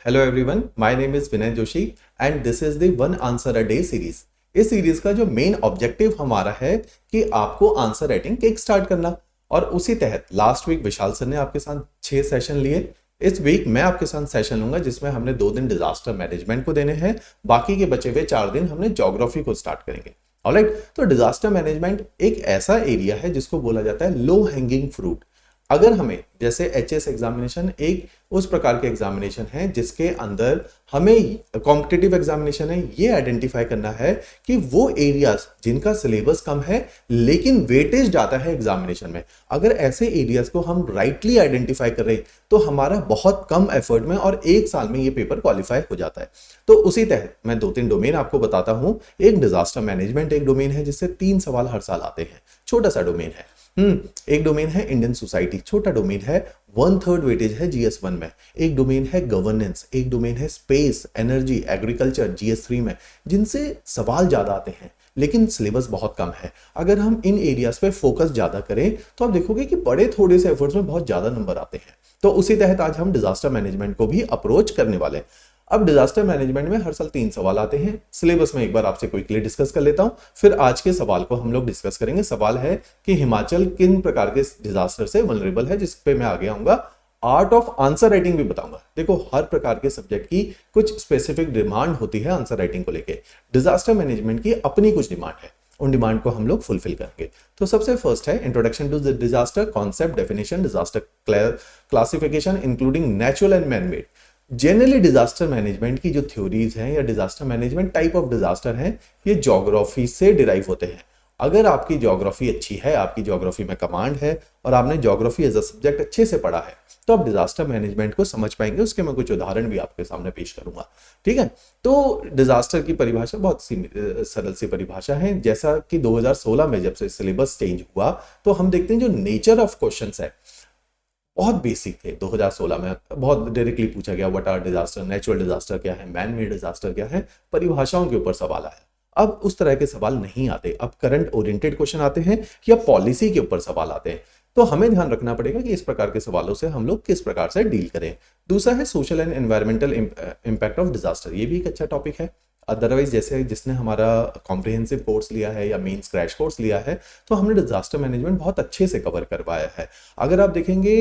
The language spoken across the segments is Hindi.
Hello everyone, my name is Vinay Joshi and this is the one answer a day series. इस सीरीज का जो मेन ऑब्जेक्टिव हमारा है कि आपको आंसर राइटिंग किक स्टार्ट करना। और उसी तहत लास्ट वीक विशाल सर ने आपके साथ 6 सेशन लिए। इस वीक मैं आपके साथ सेशन लूंगा जिसमें हमने 2 दिन डिजास्टर मैनेजमेंट को देने हैं, बाकी के बचे हुए 4 दिन हमने ज्योग्राफी को स्टार्ट करेंगे। ऑलराइट, तो डिजास्टर मैनेजमेंट एक ऐसा एरिया है जिसको बोला जाता है लो हैंगिंग फ्रूट। अगर हमें जैसे एचएस एग्जामिनेशन एक उस प्रकार के एग्जामिनेशन है जिसके अंदर हमें कॉम्पिटिटिव एग्जामिनेशन है ये आइडेंटिफाई करना है कि वो एरियाज जिनका सिलेबस कम है लेकिन वेटेज ज्यादा है एग्जामिनेशन में, अगर ऐसे एरियाज को हम राइटली आइडेंटिफाई कर रहे तो हमारा बहुत कम एफर्ट में और 1 साल में ये पेपर क्वालिफाई हो जाता है। तो उसी तहत मैं 2-3 डोमेन आपको बताता हूं। एक डिजास्टर मैनेजमेंट एक डोमेन है जिससे 3 सवाल हर साल आते हैं, छोटा सा डोमेन है। एक डोमेन है इंडियन सोसाइटी, छोटा डोमेन है, 1/3 वेटेज है GS1 में। एक डोमेन है गवर्नेंस, एक डोमेन है स्पेस, एनर्जी, एग्रीकल्चर GS3 में, जिनसे सवाल ज्यादा आते हैं लेकिन सिलेबस बहुत कम है। अगर हम इन एरियाज पे फोकस ज्यादा करें तो आप देखोगे कि बड़े थोड़े से एफर्ट्स में बहुत ज्यादा नंबर आते हैं। तो उसी तहत आज हम डिजास्टर मैनेजमेंट को भी अप्रोच करने वाले हैं। अब डिजास्टर मैनेजमेंट में हर साल 3 सवाल आते हैं। सिलेबस में एक बार आपसे क्विकली डिस्कस कर लेता हूं, फिर आज के सवाल को हम लोग डिस्कस करेंगे। सवाल है कि हिमाचल किन प्रकार के डिजास्टर से वल्नरेबल है, जिस पे मैं आगे आऊंगा। आर्ट ऑफ आंसर राइटिंग भी बताऊंगा। देखो, हर प्रकार के सब्जेक्ट की कुछ स्पेसिफिक डिमांड होती है आंसर राइटिंग को लेके। डिजास्टर मैनेजमेंट की अपनी कुछ डिमांड है, उन डिमांड को हम लोग फुलफिल करेंगे। तो सबसे फर्स्ट है introduction to the disaster, concept, definition, disaster classification including natural and man made. Generally disaster management की जो थ्योरीज हैं या disaster management type of disaster हैं, ये ज्योग्राफी से डिराइव होते हैं। अगर आपकी ज्योग्राफी अच्छी है, आपकी ज्योग्राफी में कमांड है और आपने ज्योग्राफी एज अ सब्जेक्ट अच्छे से पढ़ा है, तो आप डिजास्टर मैनेजमेंट को समझ पाएंगे। उसके मैं कुछ उदाहरण भी आपके सामने पेश करूंगा। ठीक है, तो डिजास्टर की परिभाषा बहुत सरल सी परिभाषा है। जैसा कि 2016 में जब से सिलेबस चेंज हुआ तो हम देखते हैं जो नेचर ऑफ क्वेश्चंस है बहुत बेसिक थे। 2016 में बहुत डायरेक्टली पूछा गया what are disaster, natural disaster क्या है, मैन मेड डिजास्टर क्या है, परिभाषाओं के ऊपर सवाल आया। अब उस तरह के सवाल नहीं आते, अब करंट ओरिएंटेड क्वेश्चन आते हैं या पॉलिसी के ऊपर सवाल आते हैं। तो हमें ध्यान रखना पड़ेगा कि इस प्रकार के सवालों से हम लोग किस प्रकार से डील करें। दूसरा है social and environmental impact of disaster, ये भी एक अच्छा टॉपिक है। अदरवाइज जैसे जिसने हमारा कॉम्प्रिहेंसिव कोर्स लिया है या मेंस क्रैश कोर्स लिया है, तो हमने डिजास्टर मैनेजमेंट बहुत अच्छे से कवर करवाया है। अगर आप देखेंगे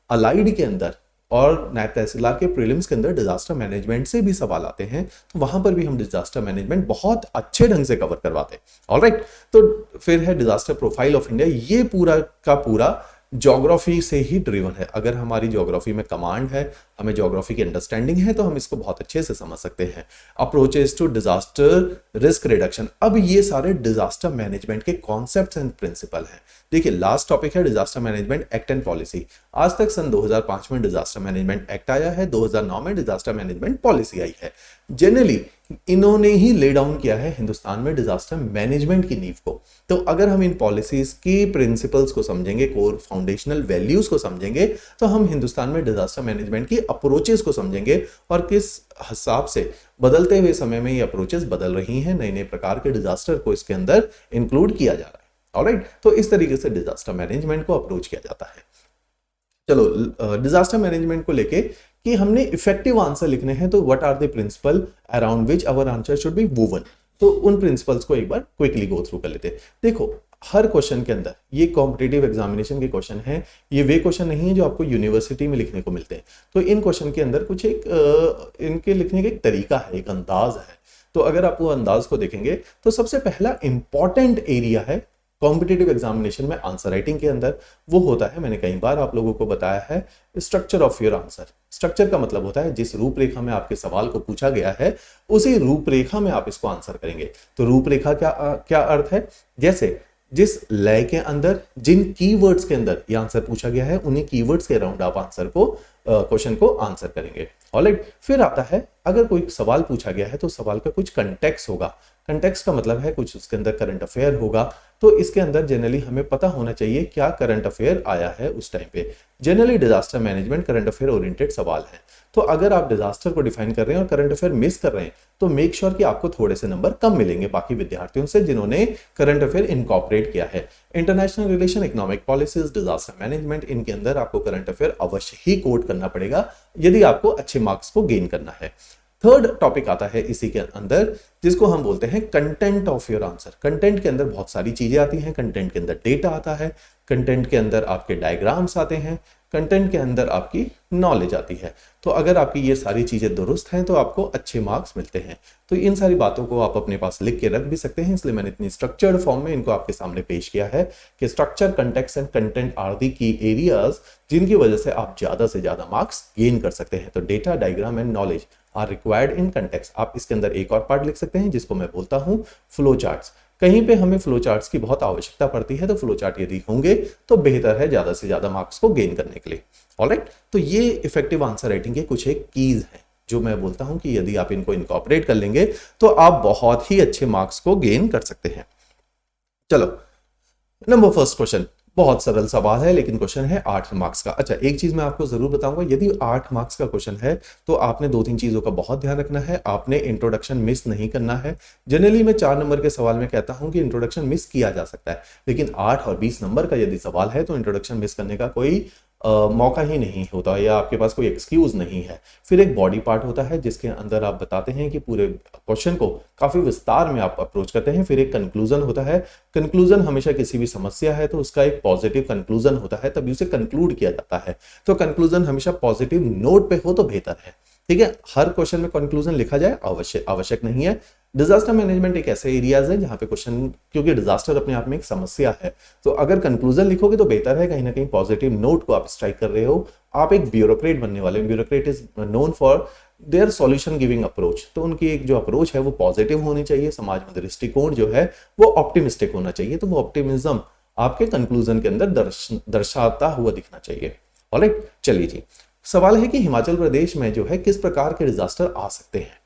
अलाइड के अंदर और नायब तहसीलदार के प्रीलिम्स के अंदर डिजास्टर मैनेजमेंट से भी सवाल आते हैं, तो वहां पर भी हम डिजास्टर मैनेजमेंट बहुत अच्छे ढंग से कवर करवाते हैं। ऑलराइट, तो फिर है डिजास्टर प्रोफाइल ऑफ इंडिया। ये पूरा का पूरा ज्योग्राफी से ही ड्रिवन है। अगर हमारी ज्योग्राफी में कमांड है, हमें ज्योग्राफी की अंडरस्टैंडिंग है, तो हम इसको बहुत अच्छे से समझ सकते हैं। Approaches to disaster risk reduction, अब ये सारे डिजास्टर मैनेजमेंट के कॉन्सेप्ट्स एंड प्रिंसिपल हैं। देखिए, लास्ट टॉपिक है disaster management act and policy. आज तक सन 2005 में डिजास्टर मैनेजमेंट एक्ट आया है, 2009 में डिजास्टर मैनेजमेंट पॉलिसी आई है। जनरली इन्होंने ही ले डाउन किया है हिंदुस्तान में डिजास्टर मैनेजमेंट की नींव को। तो अगर हम इन पॉलिसीज की प्रिंसिपल्स को समझेंगे, कोर फाउंडेशनल वैल्यूज को समझेंगे, तो हम हिंदुस्तान में डिजास्टर मैनेजमेंट की अप्रोचेस को समझेंगे और किस हिसाब से बदलते हुए समय में ये अप्रोचेस बदल रही हैं, नए नए प्रकार के डिजास्टर को इसके अंदर इंक्लूड किया जा रहा है। ऑलराइट, तो इस तरीके से डिजास्टर मैनेजमेंट को अप्रोच किया जाता है। चलो, डिजास्टर मैनेजमेंट को लेके कि हमने इफेक्टिव आंसर लिखने हैं, तो what are the principle around which our answer should be woven. तो उन प्रिंसिपल्स को एक बार क्विकली गो थ्रू कर लेते हैं। देखो, हर क्वेश्चन के अंदर, ये कॉम्पिटिटिव एग्जामिनेशन के क्वेश्चन है, ये वे क्वेश्चन नहीं है जो आपको यूनिवर्सिटी में लिखने को मिलते हैं। तो इन क्वेश्चन के अंदर कुछ एक इनके लिखने का एक तरीका है, एक अंदाज है। तो अगर आप वो अंदाज को देखेंगे तो सबसे पहला इंपॉर्टेंट एरिया है कॉम्पिटिटिव एग्जामिनेशन में आंसर राइटिंग के अंदर, वो होता है, मैंने कई बार आप लोगों को बताया है, structure of your answer. Structure का मतलब होता है जिस रूपरेखा में आपके सवाल को पूछा गया है उसी रूपरेखा में आप इसको आंसर करेंगे। तो रूपरेखा क्या अर्थ है? जैसे जिस लय के अंदर, जिन कीवर्ड्स के अंदर ये आंसर पूछा गया है, उन्हीं कीवर्ड्स के अराउंड आप आंसर को क्वेश्चन को आंसर करेंगे। ऑलराइट, फिर आता है अगर कोई सवाल पूछा गया है तो सवाल का कुछ कंटेक्स्ट होगा। कंटेक्स्ट का मतलब है कुछ उसके अंदर करंट अफेयर होगा, तो इसके अंदर जनरली हमें पता होना चाहिए क्या करंट अफेयर आया है उस टाइम पे। Generally disaster management current affair oriented सवाल है, तो अगर आप डिजास्टर को डिफाइन कर रहे हैं और करंट अफेयर मिस कर रहे हैं तो मेक श्योर कि आपको थोड़े से नंबर कम मिलेंगे बाकी विद्यार्थियों से जिन्होंने करंट अफेयर इनकॉर्पोरेट किया है। International relation, economic policies, disaster management, इनके अंदर आपको करंट अफेयर अवश्य ही कोट करना पड़ेगा यदि आपको अच्छे मार्क्स को गेन करना है। थर्ड टॉपिक आता है इसी के अंदर जिसको हम बोलते हैं content of your answer. Content के अंदर बहुत सारी चीजें आती हैं, कंटेंट के अंदर डेटा आता है, कंटेंट के अंदर आपके डायग्राम्स आते हैं, कंटेंट के अंदर आपकी नॉलेज आती है। तो अगर आपकी ये सारी चीजें दुरुस्त हैं तो आपको अच्छे मार्क्स मिलते हैं। तो इन सारी बातों को आप अपने पास लिख के रख भी सकते हैं, इसलिए मैंने इतनी स्ट्रक्चर्ड फॉर्म में इनको आपके सामने पेश किया है कि structure, context and content are the key areas जिनकी वजह से आप ज्यादा से ज्यादा मार्क्स गेन कर सकते हैं। तो data, diagram and knowledge are required in context. आप इसके अंदर एक और पार्ट लिख सकते हैं जिसको मैं बोलता हूं फ्लो चार्ट्स। कहीं पे हमें फ्लो चार्ट्स की बहुत आवश्यकता पड़ती है, तो फ्लो चार्ट यदि होंगे तो बेहतर है ज्यादा से ज्यादा मार्क्स को गेन करने के लिए। ऑलराइट, तो ये इफेक्टिव आंसर राइटिंग के कुछ एक कीज हैं जो मैं बोलता हूं कि यदि आप इनको इनकॉर्पोरेट कर लेंगे तो आप बहुत ही अच्छे मार्क्स को गेन कर सकते हैं। चलो, नंबर फर्स्ट क्वेश्चन बहुत सरल सवाल है लेकिन क्वेश्चन है 8 मार्क्स का। अच्छा, एक चीज मैं आपको जरूर बताऊंगा, यदि 8 मार्क्स का क्वेश्चन है तो आपने 2-3 चीजों का बहुत ध्यान रखना है। आपने इंट्रोडक्शन मिस नहीं करना है। जनरली मैं 4 नंबर के सवाल में कहता हूं कि इंट्रोडक्शन मिस किया जा सकता है, लेकिन 8 और 20 नंबर का यदि सवाल है तो इंट्रोडक्शन मिस करने का कोई मौका ही नहीं होता या आपके पास कोई एक्सक्यूज नहीं है। फिर एक बॉडी पार्ट होता है जिसके अंदर आप बताते हैं कि पूरे क्वेश्चन को काफी विस्तार में आप अप्रोच करते हैं। फिर एक कंक्लूजन होता है। कंक्लूजन हमेशा किसी भी समस्या है तो उसका एक पॉजिटिव कंक्लूजन होता है, तभी उसे कंक्लूड किया जाता है। तो कंक्लूजन हमेशा पॉजिटिव नोट पे हो तो बेहतर है। ठीक है, हर क्वेश्चन में कंक्लूजन लिखा जाए आवश्यक नहीं है। डिजास्टर मैनेजमेंट एक ऐसे एरियाज है जहां पे क्वेश्चन, क्योंकि डिजास्टर अपने आप में एक समस्या है, तो अगर कंक्लूजन लिखोगे तो बेहतर है। कहीं ना कहीं पॉजिटिव नोट को आप स्ट्राइक कर रहे हो। आप एक ब्यूरोक्रेट बनने वाले, bureaucrat is known for their solution giving approach, तो उनकी एक जो अप्रोच है वो पॉजिटिव होनी चाहिए। समाज में दृष्टिकोण जो है वो ऑप्टिमिस्टिक होना चाहिए, तो वो ऑप्टिमिज्म आपके कंक्लूजन के अंदर दर्शाता हुआ दिखना चाहिए। ऑलराइट, चलिए जी, सवाल है कि हिमाचल प्रदेश में जो है किस प्रकार के डिजास्टर आ सकते हैं।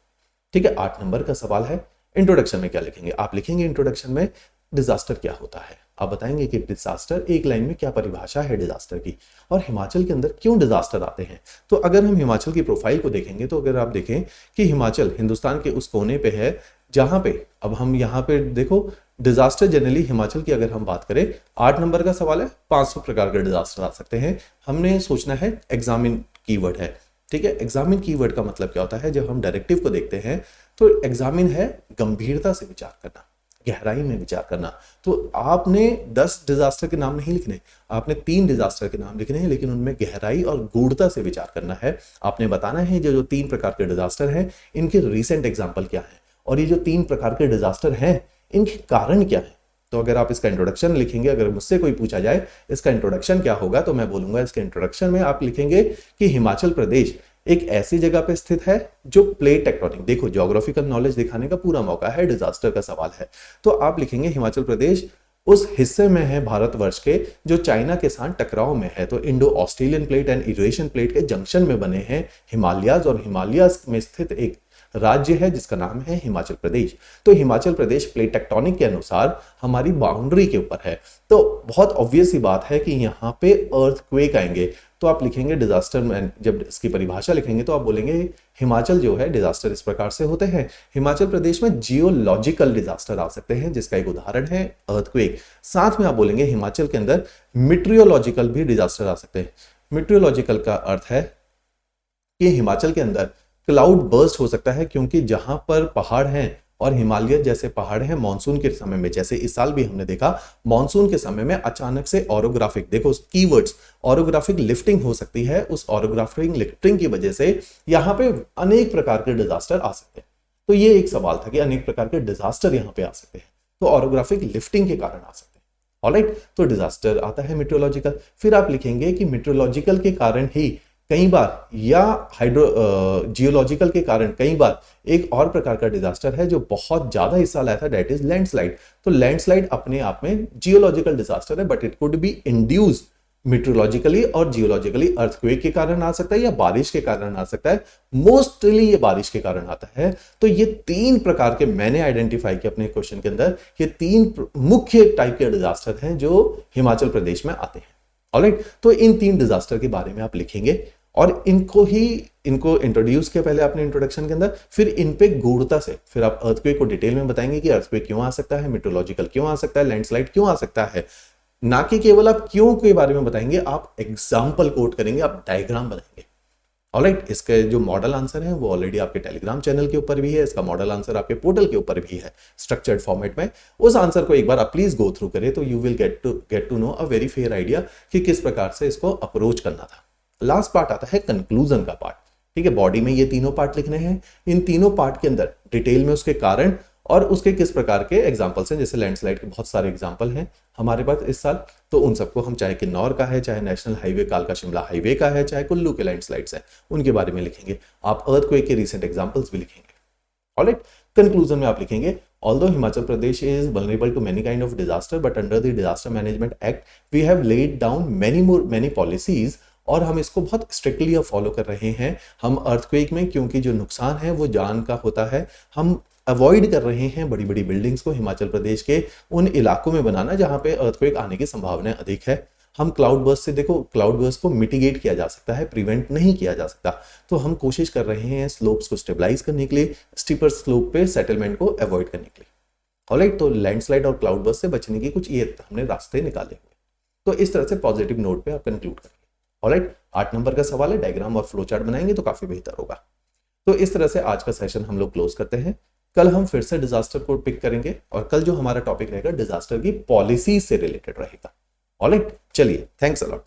ठीक है, 8 नंबर का सवाल है। इंट्रोडक्शन में क्या लिखेंगे? आप लिखेंगे इंट्रोडक्शन में डिजास्टर क्या होता है। आप बताएंगे कि डिजास्टर, एक लाइन में क्या परिभाषा है डिजास्टर की और हिमाचल के अंदर क्यों डिजास्टर आते हैं। तो अगर हम हिमाचल की प्रोफाइल को देखेंगे तो अगर आप देखें कि हिमाचल हिंदुस्तान के उस कोने पे है जहां पे, अब हम यहाँ पे देखो डिजास्टर जनरली हिमाचल की अगर हम बात करें, 8 नंबर का सवाल है, 500 प्रकार के डिजास्टर आ सकते हैं। हमने सोचना है एग्जामिन कीवर्ड है। ठीक है, एग्जामिन कीवर्ड का मतलब क्या होता है? जब हम डायरेक्टिव को देखते हैं तो एग्जामिन है गंभीरता से विचार करना, गहराई में विचार करना। तो आपने 10 डिजास्टर के नाम नहीं लिखने, आपने 3 डिजास्टर के नाम लिखने हैं, लेकिन उनमें गहराई और गूढ़ता से विचार करना है। आपने बताना है जो 3 प्रकार के डिजास्टर हैं इनके रीसेंट एग्जाम्पल क्या है और ये जो 3 प्रकार के डिजास्टर हैं इनके कारण क्या है। तो अगर आप इसका इंट्रोडक्शन लिखेंगे, अगर मुझसे कोई पूछा जाए इसका इंट्रोडक्शन क्या होगा, तो मैं बोलूंगा इसके इंट्रोडक्शन में आप लिखेंगे कि हिमाचल प्रदेश एक ऐसी जगह पे स्थित है जो प्लेट टेक्टोनिक, देखो ज्योग्राफिकल नॉलेज दिखाने का पूरा मौका है, डिजास्टर का सवाल है। तो आप लिखेंगे हिमाचल प्रदेश उस हिस्से में है भारतवर्ष के जो चाइना के साथ टकराव में है। तो Indo Australian plate and Eurasian plate के जंक्शन में बने हैं हिमालयाज, और हिमालयाज में स्थित एक राज्य है जिसका नाम है हिमाचल प्रदेश। तो हिमाचल प्रदेश प्लेट टेक्टोनिक के अनुसार हमारी बाउंड्री के ऊपर है, तो बहुत ऑब्वियस सी बात है कि यहाँ पे अर्थक्वेक आएंगे। तो आप लिखेंगे डिजास्टर में, जब इसकी परिभाषा लिखेंगे तो आप बोलेंगे हिमाचल जो है डिजास्टर इस प्रकार से होते हैं। हिमाचल प्रदेश में जियोलॉजिकल डिजास्टर आ सकते हैं जिसका एक उदाहरण है अर्थक्वेक। साथ में आप बोलेंगे हिमाचल के अंदर मीटियोलॉजिकल भी डिजास्टर आ सकते हैं। मीटियोलॉजिकल का अर्थ है कि हिमाचल के अंदर क्लाउड बर्स्ट हो सकता है, क्योंकि जहां पर पहाड़ हैं और हिमालय जैसे पहाड़ हैं, मॉनसून के समय में, जैसे इस साल भी हमने देखा मॉनसून के समय में अचानक से ऑरोग्राफिक, देखो कीवर्ड्स, ऑरोग्राफिक लिफ्टिंग हो सकती है। उस ऑरोग्राफिक लिफ्टिंग की वजह से यहाँ पे अनेक प्रकार के डिजास्टर आ सकते हैं। तो ये एक सवाल था कि अनेक प्रकार के डिजास्टर यहाँ पे आ सकते हैं, तो ऑरोग्राफिक लिफ्टिंग के कारण आ सकते हैं। ऑलराइट, तो डिजास्टर आता है मीटियोलॉजिकल। फिर आप लिखेंगे कि मीटियोलॉजिकल के कारण ही कई बार, या जियोलॉजिकल के कारण कई बार एक और प्रकार का डिजास्टर है जो बहुत ज्यादा हिस्सा लाया था, दैट इज लैंडस्लाइड। तो लैंडस्लाइड अपने आप में जियोलॉजिकल डिजास्टर है, but it could be induced meteorologically और जियोलॉजिकली अर्थक्वेक के कारण आ सकता है या बारिश के कारण आ सकता है। मोस्टली ये बारिश के कारण आता है। तो ये 3 प्रकार के मैंने आइडेंटिफाई किए अपने क्वेश्चन के अंदर, ये 3 मुख्य टाइप के डिजास्टर हैं जो हिमाचल प्रदेश में आते हैं। ऑलराइट, तो इन 3 डिजास्टर के बारे में आप लिखेंगे और इनको इंट्रोड्यूस किया पहले आपने इंट्रोडक्शन के अंदर, फिर इन पे गूढ़ता से फिर आप अर्थक्वेक को डिटेल में बताएंगे कि अर्थक्वेक क्यों आ सकता है, मीटरोलॉजिकल क्यों आ सकता है, लैंडस्लाइड क्यों आ सकता है। ना कि केवल आप क्यों के बारे में बताएंगे, आप एग्जाम्पल कोट करेंगे, आप डायग्राम बनाएंगे। ऑलराइट, इसके जो मॉडल आंसर है वो ऑलरेडी आपके टेलीग्राम चैनल के ऊपर भी है, इसका मॉडल आंसर आपके पोर्टल के ऊपर भी है स्ट्रक्चर्ड फॉर्मेट में। उस आंसर को एक बार आप प्लीज गो थ्रू करें तो you will get to know a very fair idea कि किस प्रकार से इसको अप्रोच करना था। लास्ट पार्ट आता है कंक्लूजन का पार्ट। ठीक है, बॉडी में ये तीनों पार्ट लिखने हैं। इन तीनों पार्ट के अंदर डिटेल में उसके कारण और उसके किस प्रकार के एग्जाम्पल्स हैं, जैसे लैंडस्लाइड के बहुत सारे एग्जाम्पल हैं हमारे पास इस साल, तो उन सबको हम चाहे किन्नौर का है, चाहे नेशनल हाईवे कालका शिमला हाईवे का है, चाहे कुल्लू के लैंडस्लाइड्स हैं, उनके बारे में लिखेंगे। आप अर्थक्वेक के रिसेंट एग्जाम्पल्स भी लिखेंगे। ऑलराइट, कंक्लूजन में आप लिखेंगे, although Himachal Pradesh is vulnerable to many kind of disaster, but under the Disaster Management Act, we have laid down many policies और हम इसको बहुत स्ट्रिक्टली अब फॉलो कर रहे हैं। हम अर्थक्वेक में क्योंकि जो नुकसान है वो जान का होता है, हम अवॉइड कर रहे हैं बड़ी बड़ी बिल्डिंग्स को हिमाचल प्रदेश के उन इलाकों में बनाना जहां पे अर्थक्वेक आने की संभावना अधिक है। हम क्लाउड बर्स्ट से, देखो क्लाउड बर्स्ट को मिटिगेट किया जा सकता है, प्रिवेंट नहीं किया जा सकता, तो हम कोशिश कर रहे हैं स्लोप्स को स्टेबलाइज करने के लिए, स्टीपर स्लोप पे सेटलमेंट को अवॉइड करने के लिए। ऑलराइट, तो लैंडस्लाइड और क्लाउड बर्स्ट से बचने की कुछ ये हमने रास्ते निकाले हुए। तो इस तरह से पॉजिटिव नोट पे आप कंक्लूड करेंगे। ऑलराइट, 8 नंबर का सवाल है, डायग्राम और फ्लो चार्ट बनाएंगे तो काफी बेहतर होगा। तो इस तरह से आज का सेशन हम लोग क्लोज करते हैं। कल हम फिर से डिजास्टर को पिक करेंगे और कल जो हमारा टॉपिक रहेगा डिजास्टर की पॉलिसी से रिलेटेड रहेगा। ऑलराइट, चलिए, थैंक्स अ लॉट।